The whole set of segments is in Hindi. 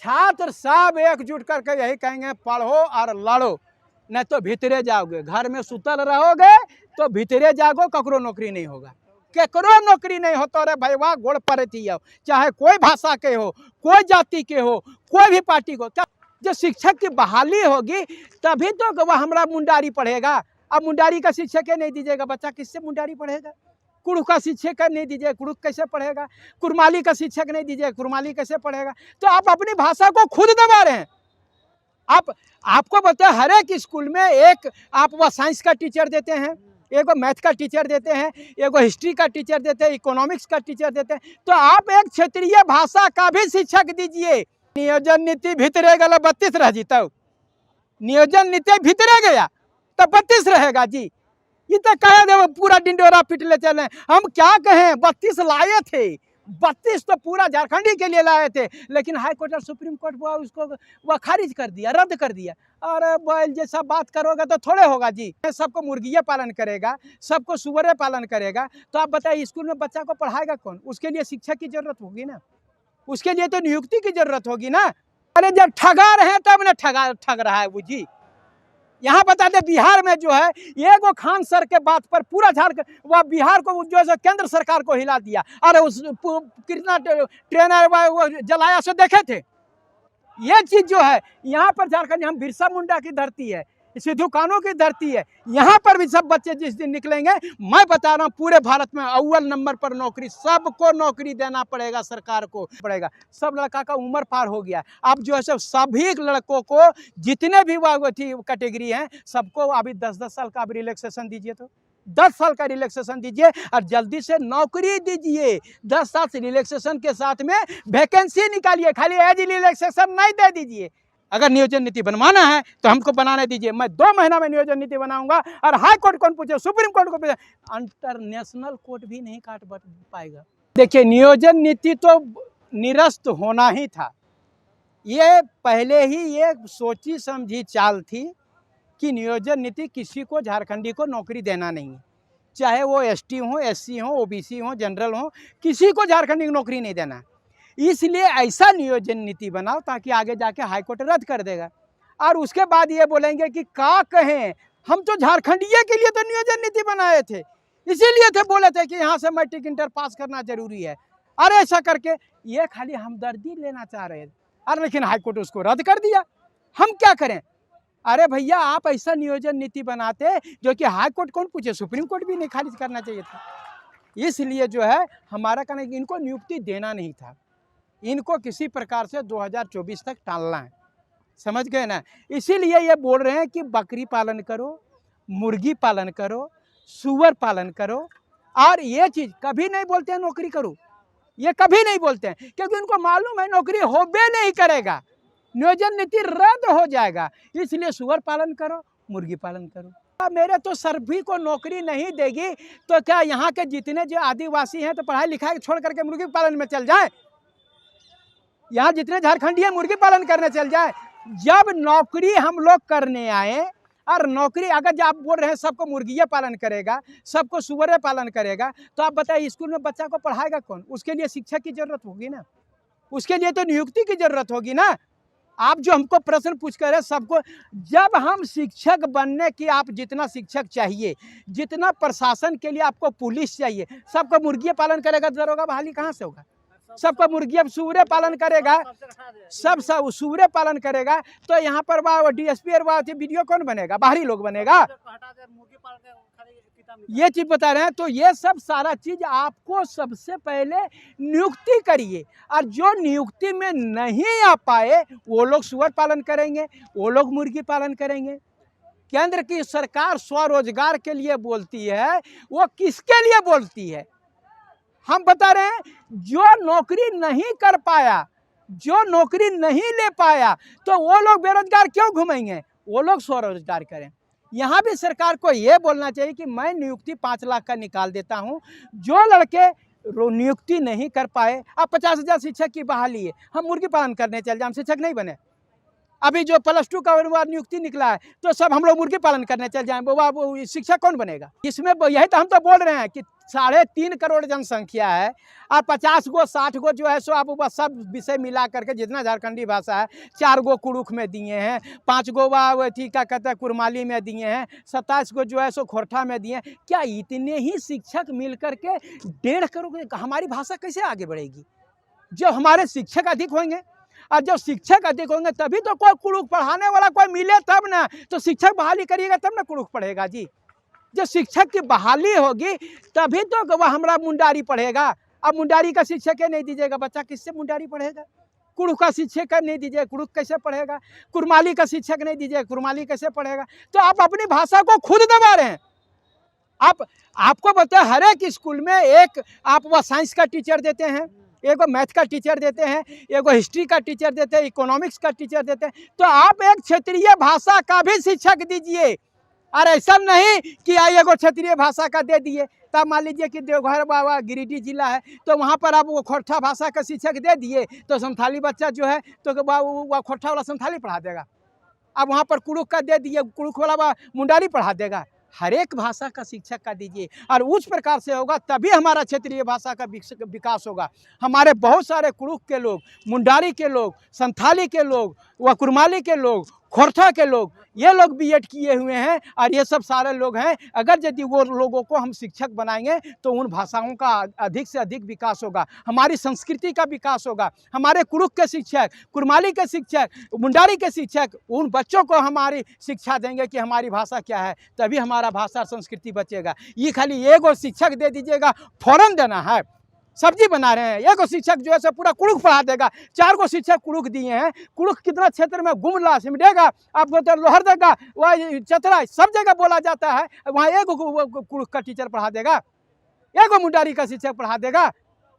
छात्र सब एकजुट करके यही कहेंगे, पढ़ो और लड़ो, नहीं तो भीतरे जाओगे। घर में सुतल रहोगे तो भीतरे जागो, ककरो नौकरी नहीं होगा, केकरो नौकरी नहीं होता। रे भैया गोड़ पड़ती हो, चाहे कोई भाषा के हो, कोई जाति के हो, कोई भी पार्टी को। जो शिक्षक की बहाली होगी तभी तो वह हमारा मुंडारी पढ़ेगा। अब मुंडारी का शिक्षक नहीं दीजिएगा, बच्चा किससे मुंडारी पढ़ेगा? कुड़ुक का शिक्षक नहीं दीजिए, कुड़ुक कैसे पढ़ेगा? कुरमाली का शिक्षक नहीं दीजिए, कुरमाली कैसे पढ़ेगा? तो आप अपनी भाषा को खुद दबा रहे हैं। आपको बताए हर एक स्कूल में एक आप वह साइंस का टीचर देते हैं, एक मैथ का टीचर देते हैं, एक हिस्ट्री का टीचर देते हैं, इकोनॉमिक्स का टीचर देते हैं। तो आप एक क्षेत्रीय भाषा का भी शिक्षक दीजिए। नियोजन नीति भीतरे गला 32 रह जी, तब नियोजन नीति भीतरे गया तो 32 रहेगा जी। ये तो कहे दे पूरा डिंडोरा पिट ले चले, हम क्या कहें? 32 लाए थे, 32 तो पूरा झारखंडी के लिए लाए थे, लेकिन हाई कोर्ट और सुप्रीम कोर्ट वो उसको वह खारिज कर दिया, रद्द कर दिया। और बैल जैसा बात करोगे तो थोड़े होगा जी। सबको मुर्गिया पालन करेगा, सबको सुअरे पालन करेगा, तो आप बताइए स्कूल में बच्चा को पढ़ाएगा कौन? उसके लिए शिक्षक की जरूरत होगी ना, उसके लिए तो नियुक्ति की जरूरत होगी ना। अरे जब ठगा रहे हैं तब ना ठग रहा है वो जी। यहाँ बता दे बिहार में जो है एगो खान सर के बात पर पूरा झारखंड वह बिहार को जो है केंद्र सरकार को हिला दिया। अरे उस कितना ट्रेनर वो जलाया सो देखे थे। ये चीज जो है यहाँ पर झारखंड, हम बिरसा मुंडा की धरती है, सिद्धू कानू की धरती है। यहाँ पर भी सब बच्चे जिस दिन निकलेंगे, मैं बता रहा हूँ पूरे भारत में अव्वल नंबर पर नौकरी, सबको नौकरी देना पड़ेगा, सरकार को पड़ेगा। सब लड़का का उम्र पार हो गया। अब जो है सभी लड़कों को जितने भी कैटेगरी हैं सबको अभी 10-10 साल का अभी रिलैक्सेशन दीजिए, तो 10 साल का रिलैक्सेशन दीजिए और जल्दी से नौकरी दीजिए। 10 साल से रिलैक्सेशन के साथ में वैकेंसी निकालिए, खाली एज रिलैक्सेशन नहीं दे दीजिए। अगर नियोजन नीति बनवाना है तो हमको बनाने दीजिए, मैं 2 महीना में नियोजन नीति बनाऊंगा। और हाई कोर्ट कौन पूछे? सुप्रीम कोर्ट को पूछे, इंटरनेशनल कोर्ट भी नहीं काट पाएगा। देखिए नियोजन नीति तो निरस्त होना ही था। ये पहले ही ये सोची समझी चाल थी कि नियोजन नीति किसी को झारखंडी को नौकरी देना नहीं है, चाहे वो एसटी हो, एससी हो, ओबीसी हो, जनरल हो, किसी को झारखंडी को नौकरी नहीं देना। इसलिए ऐसा नियोजन नीति बनाओ ताकि आगे जाके हाईकोर्ट रद्द कर देगा। और उसके बाद ये बोलेंगे कि क्या कहें, हम तो झारखंडिये के लिए तो नियोजन नीति बनाए थे, इसीलिए थे बोले थे कि यहाँ से मैट्रिक इंटर पास करना जरूरी है। अरे ऐसा करके ये खाली हमदर्दी लेना चाह रहे थे, और लेकिन हाईकोर्ट उसको रद्द कर दिया। हम क्या करें? अरे भैया आप ऐसा नियोजन नीति बनाते जो कि हाईकोर्ट कौन पूछे, सुप्रीम कोर्ट भी नहीं खारिज करना चाहिए था। इसलिए जो है हमारा कहना है कि इनको नियुक्ति देना नहीं था, इनको किसी प्रकार से 2024 तक टालना है, समझ गए ना। इसीलिए ये बोल रहे हैं कि बकरी पालन करो, मुर्गी पालन करो, सुअर पालन करो। और ये चीज़ कभी नहीं बोलते हैं नौकरी करो, ये कभी नहीं बोलते हैं, क्योंकि उनको मालूम है नौकरी होबे नहीं करेगा, नियोजन नीति रद्द हो जाएगा। इसलिए सुअर पालन करो, मुर्गी पालन करो। मेरे तो सभी को नौकरी नहीं देगी तो क्या यहाँ के जितने जो आदिवासी हैं तो पढ़ाई लिखाई छोड़ करके मुर्गी पालन में चल जाए? यहाँ जितने झारखंडी हैं मुर्गी पालन करने चल जाए? जब नौकरी हम लोग करने आए, और नौकरी अगर जब आप बोल रहे हैं सबको मुर्गिया पालन करेगा, सबको सुअरे पालन करेगा, तो आप बताइए स्कूल में बच्चा को पढ़ाएगा कौन? उसके लिए शिक्षक की जरूरत होगी ना, उसके लिए तो नियुक्ति की जरूरत होगी ना। आप जो हमको प्रश्न पूछ कर है सबको, जब हम शिक्षक बनने की, आप जितना शिक्षक चाहिए, जितना प्रशासन के लिए आपको पुलिस चाहिए, सबको मुर्गिया पालन करेगा, दरोगा बहाली कहाँ से होगा? सबका मुर्गिया सूरे पालन करेगा, सब सूरे पालन करेगा, तो यहाँ पर वह डीएसपी और वह वीडियो कौन बनेगा? बाहरी लोग बनेगा। ये चीज बता रहे हैं। तो ये सब सारा चीज आपको सबसे पहले नियुक्ति करिए, और जो नियुक्ति में नहीं आ पाए वो लोग सुअर पालन करेंगे, वो लोग मुर्गी पालन करेंगे। केंद्र की सरकार स्वरोजगार के लिए बोलती है, वो किसके लिए बोलती है? हम बता रहे हैं, जो नौकरी नहीं कर पाया, जो नौकरी नहीं ले पाया, तो वो लोग बेरोजगार क्यों घूमेंगे? वो लोग स्वरोजगार करें। यहाँ भी सरकार को ये बोलना चाहिए कि मैं नियुक्ति 5 लाख का निकाल देता हूँ, जो लड़के नियुक्ति नहीं कर पाए, अब 50,000 शिक्षक की बहाली है, हम मुर्गी पालन करने चल जाए, हम शिक्षक नहीं बने, अभी जो +2 का नियुक्ति निकला है तो सब हम लोग मुर्गी पालन करने चल जाएं, वो शिक्षक कौन बनेगा? इसमें यही तो हम तो बोल रहे हैं कि 3.5 करोड़ जनसंख्या है और 50 गो 60 गो जो है सो आप बस सब विषय मिला करके जितना झारखंडी भाषा है 4 गो कुड़ुख में दिए हैं, 5 गो थी क्या कहते हैं कुरमाली में दिए हैं, 27 गो जो है सो खोरठा में दिए हैं। क्या इतने ही शिक्षक मिल करके 1.5 करोड़ हमारी भाषा कैसे आगे बढ़ेगी? जो हमारे शिक्षक अधिक होंगे और जब शिक्षक अधिक होंगे तभी तो कोई कुड़ुख पढ़ाने वाला कोई मिले तब ना, तो शिक्षक बहाली करिएगा तब ना कुड़ुख पढ़ेगा जी। जब शिक्षक की बहाली होगी तभी तो वह हमारा मुंडारी पढ़ेगा। अब मुंडारी का शिक्षक नहीं दीजिएगा, बच्चा किससे मुंडारी पढ़ेगा? कुड़ुख का शिक्षक नहीं दीजिए, कुड़ुख कैसे पढ़ेगा? कुरमाली का शिक्षक नहीं दीजिए, कुरमाली कैसे पढ़ेगा? तो आप अपनी भाषा को खुद दबा रहे हैं। आपको बताए हर एक स्कूल में एक आप वह साइंस का टीचर देते हैं, एगो मैथ का टीचर देते हैं, एगो हिस्ट्री का टीचर देते हैं, इकोनॉमिक्स का टीचर देते हैं, तो आप एक क्षेत्रीय भाषा का भी शिक्षक दीजिए। और ऐसा नहीं कि एगो क्षेत्रीय भाषा का दे दिए, तब मान लीजिए कि देवघर बाबा गिरिडीह जिला है तो वहाँ पर आप वो खोरठा भाषा का शिक्षक दे दिए तो संथाली बच्चा जो है तो वह खोरठा वाला संथाली पढ़ा देगा। अब वहाँ पर कुड़ुख का दे दिए, कुड़ुख वाला मुंडारी पढ़ा देगा। हर एक भाषा का शिक्षक का दीजिए और उस प्रकार से होगा तभी हमारा क्षेत्रीय भाषा का विकास होगा। हमारे बहुत सारे कुड़ुख के लोग, मुंडारी के लोग, संथाली के लोग, व कुरमाली के लोग, खोरठा के लोग, ये लोग बीएड किए हुए हैं और ये सब सारे लोग हैं। अगर यदि वो लोगों को हम शिक्षक बनाएंगे तो उन भाषाओं का अधिक से अधिक विकास होगा, हमारी संस्कृति का विकास होगा। हमारे कुड़ुख के शिक्षक, कुरमाली के शिक्षक, मुंडारी के शिक्षक उन बच्चों को हमारी शिक्षा देंगे कि हमारी भाषा क्या है, तभी हमारा भाषा संस्कृति बचेगा। ये खाली एगो शिक्षक दे दीजिएगा, फौरन देना है। सब्जी बना रहे हैं, एगो शिक्षक जो है पूरा कुड़ुख पढ़ा देगा, 4 गो शिक्षक कुड़ुख दिए हैं, कुड़ुख कितना क्षेत्र में गुमला सिमडेगा, आपको तो लोहर देगा, वह चतरा सब जगह बोला जाता है, वहाँ एगो कुड़ुख का टीचर पढ़ा देगा, एगो मुंडारी का शिक्षक पढ़ा देगा।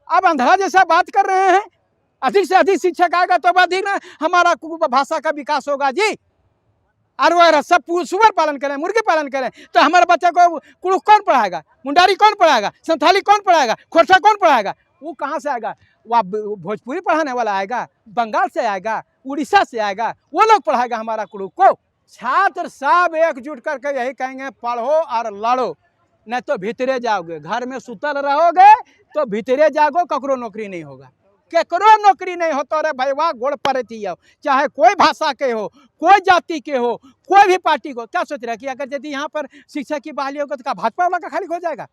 अब अंधरा जैसा बात कर रहे हैं, अधिक से अधिक शिक्षक आएगा तो अधिक ना हमारा भाषा का विकास होगा जी। और वह सब सुअर पालन करें, मुर्गी पालन करें तो हमारे बच्चे को कुड़ुख कौन पढ़ाएगा, मुंडारी कौन पढ़ाएगा, संथाली कौन पढ़ाएगा, खोरठा कौन पढ़ाएगा? वो कहाँ से आएगा? वह भोजपुरी पढ़ाने वाला आएगा, बंगाल से आएगा, उड़ीसा से आएगा, वो लोग पढ़ाएगा हमारा कुड़ुख को। छात्र सब एकजुट करके यही कहेंगे पढ़ो और लड़ो, नहीं तो भीतरे जाओगे। घर में सुतल रहोगे तो भीतरे जागो, ककरो नौकरी नहीं होगा, केकरो नौकरी नहीं होता रे भैया। गोड़ पर थी चाहे कोई भाषा के हो, कोई जाति के हो, कोई भी पार्टी को। क्या सोच रहा है कि अगर यदि यहाँ पर शिक्षक की बहाली होगा तो क्या भाजपा वाला का खाली हो जाएगा?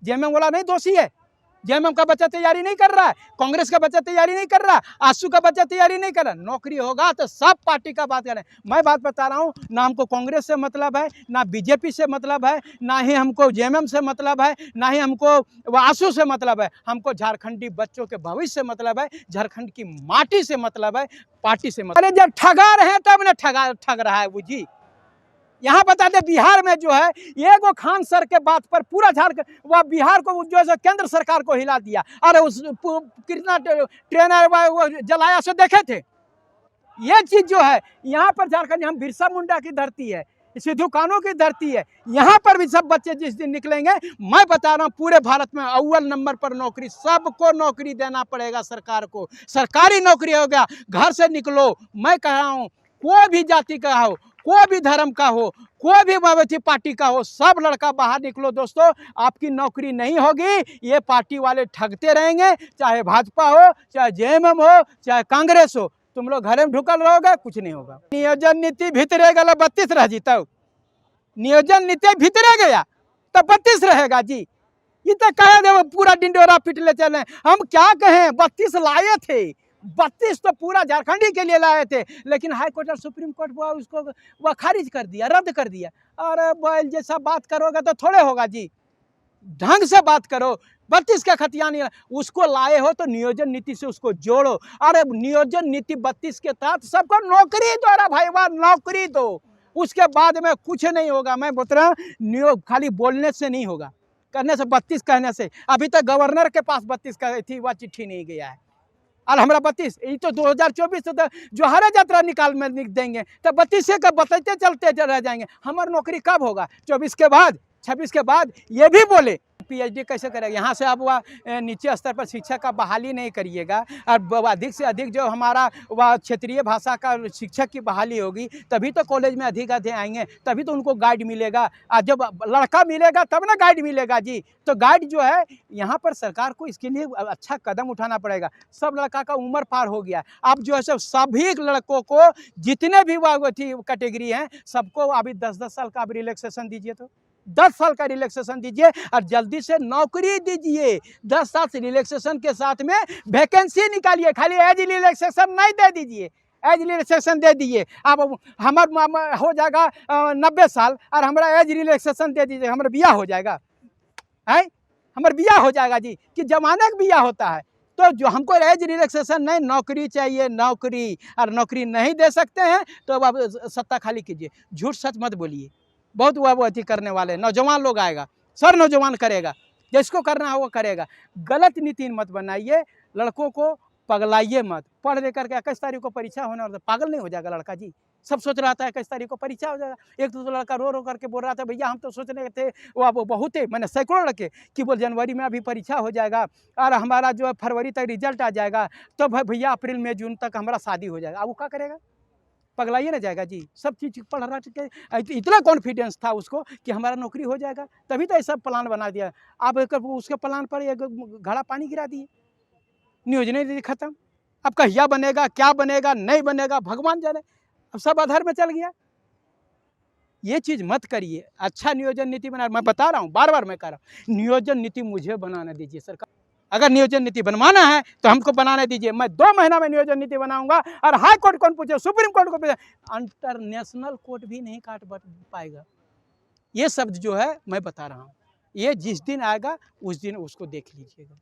जेएमएम वाला नहीं दोषी है, जेएमएम का बच्चा तैयारी नहीं कर रहा है, कांग्रेस का बच्चा तैयारी नहीं कर रहा, आसू का बच्चा तैयारी नहीं कर रहा। नौकरी होगा तो सब पार्टी का बात करें। मैं बात बता रहा हूँ, ना हमको कांग्रेस से मतलब है, ना बीजेपी से मतलब है, ना ही हमको जेएमएम से मतलब है, ना ही हमको आसू से मतलब है। हमको झारखंडी बच्चों के भविष्य से मतलब है, झारखंड की माटी से मतलब है, पार्टी से मतलब। अरे जब ठगा रहे हैं तब ना ठग रहा है वो जी। यहाँ बता दे बिहार में जो है एगो खान सर के बात पर पूरा झारखंड वह बिहार को जो है केंद्र सरकार को हिला दिया। अरे उस कितना ट्रेनर वो जलाया सो देखे थे। ये चीज जो है यहाँ पर झारखंड, हम बिरसा मुंडा की धरती है, सिद्धू कान्हू की धरती है, यहाँ पर भी सब बच्चे जिस दिन निकलेंगे, मैं बता रहा हूँ पूरे भारत में अव्वल नंबर पर नौकरी, सबको नौकरी देना पड़ेगा सरकार को। सरकारी नौकरी हो गया, घर से निकलो। मैं कह रहा हूँ कोई भी जाति का हो, कोई भी धर्म का हो, कोई भी माओवादी पार्टी का हो, सब लड़का बाहर निकलो दोस्तों। आपकी नौकरी नहीं होगी, ये पार्टी वाले ठगते रहेंगे, चाहे भाजपा हो, चाहे जेएमएम हो, चाहे कांग्रेस हो। तुम लोग घर में ढुकल रहोगे, कुछ नहीं होगा। नियोजन नीति भीतरे गला 32 रह जीता, नियोजन नीति भीतरे गया तो 32 रहेगा जी। ये तो कहे दे पूरा डिंडोरा पीट ले चले, हम क्या कहें। 32 लाए थे, 32 तो पूरा झारखंडी के लिए लाए थे, लेकिन हाई कोर्ट और सुप्रीम कोर्ट उसको वह खारिज कर दिया, रद्द कर दिया। अरे बैल जैसा बात करोगे तो थोड़े होगा जी, ढंग से बात करो। 32 का खतिया नहीं, उसको लाए हो तो नियोजन नीति से उसको जोड़ो। अरे नियोजन नीति 32 के तहत सबको नौकरी दो, अरे भाई वाह नौकरी दो, उसके बाद में कुछ नहीं होगा। मैं बोल रहा हूँ खाली बोलने से नहीं होगा, करने से। 32 कहने से अभी तक गवर्नर के पास 32 का थी, वह चिट्ठी नहीं गया है। और हमारा 32 ये तो 2024 तो जोहारा यात्रा निकाल में देंगे तो 32 का बताते चलते रह जाएंगे। हमारी नौकरी कब होगा? 24 के बाद, 26 के बाद। ये भी बोले पीएचडी कैसे करेगा? यहाँ से आप वह नीचे स्तर पर शिक्षा का बहाली नहीं करिएगा और अधिक से अधिक जो हमारा वह क्षेत्रीय भाषा का शिक्षक की बहाली होगी, तभी तो कॉलेज में अधिक अधिक आएंगे, तभी तो उनको गाइड मिलेगा। और जब लड़का मिलेगा तब ना गाइड मिलेगा जी। तो गाइड जो है यहाँ पर सरकार को इसके लिए अच्छा कदम उठाना पड़ेगा। सब लड़का का उम्र पार हो गया, अब जो है सब सभी लड़कों को जितने भी कैटेगरी हैं सबको अभी 10-10 साल का अभी रिलैक्सेशन दीजिए, तो 10 साल का रिलैक्सेशन दीजिए और जल्दी से नौकरी दीजिए। 10 साल से रिलैक्सेशन के साथ में वैकेंसी निकालिए, खाली एज रिलैक्सेशन नहीं दे दीजिए, एज रिलैक्सेशन दे दीजिए। अब हमारा हो जाएगा 90 साल और हमारा एज रिलैक्सेशन दे दीजिए, हमारा बियाह हो जाएगा है, हमारा बियाह हो जाएगा जी, कि जमाने का बियाह होता है। तो जो हमको एज रिलैक्सेशन नहीं, नौकरी चाहिए, नौकरी। और नौकरी नहीं दे सकते हैं तो अब आप सत्ता खाली कीजिए, झूठ सच मत बोलिए। बहुत वो अति करने वाले नौजवान लोग आएगा, सर नौजवान करेगा, जिसको करना है वो करेगा। गलत नीति मत बनाइए, लड़कों को पगलाइए मत। पढ़ ले करके 21 तारीख को परीक्षा होने और पागल नहीं हो जाएगा लड़का जी। सब सोच रहा था 21 तारीख को परीक्षा हो जाएगा। एक तो लड़का रो रो करके बोल रहा था, भैया हम तो सोच रहे थे, वो अब बहुत है, मैंने सैकड़ों लड़के कि बोल जनवरी में अभी परीक्षा हो जाएगा और हमारा जो है फरवरी तक रिजल्ट आ जाएगा, तो भैया अप्रैल मई जून तक हमारा शादी हो जाएगा। अब वो क्या करेगा? पगलाइए ना जाएगा जी। सब चीज़ पढ़ रहा था, इतना कॉन्फिडेंस था उसको कि हमारा नौकरी हो जाएगा, तभी तो ऐसा प्लान बना दिया। अब उसके प्लान पर एक घड़ा पानी गिरा दिए, नियोजन खत्म। अब कहिया बनेगा, क्या बनेगा, नहीं बनेगा, भगवान जाने। अब सब अधर में चल गया। ये चीज़ मत करिए, अच्छा नियोजन नीति बना। मैं बता रहा हूँ, बार बार मैं कह रहा हूँ, नियोजन नीति मुझे बनाने दीजिए सरकार। अगर नियोजन नीति बनवाना है तो हमको बनाने दीजिए, मैं 2 महीना में नियोजन नीति बनाऊंगा। और हाई कोर्ट कौन पूछे? सुप्रीम कोर्ट को पूछे, इंटरनेशनल कोर्ट भी नहीं काट पाएगा। ये शब्द जो है मैं बता रहा हूँ, ये जिस दिन आएगा उस दिन उसको देख लीजिएगा।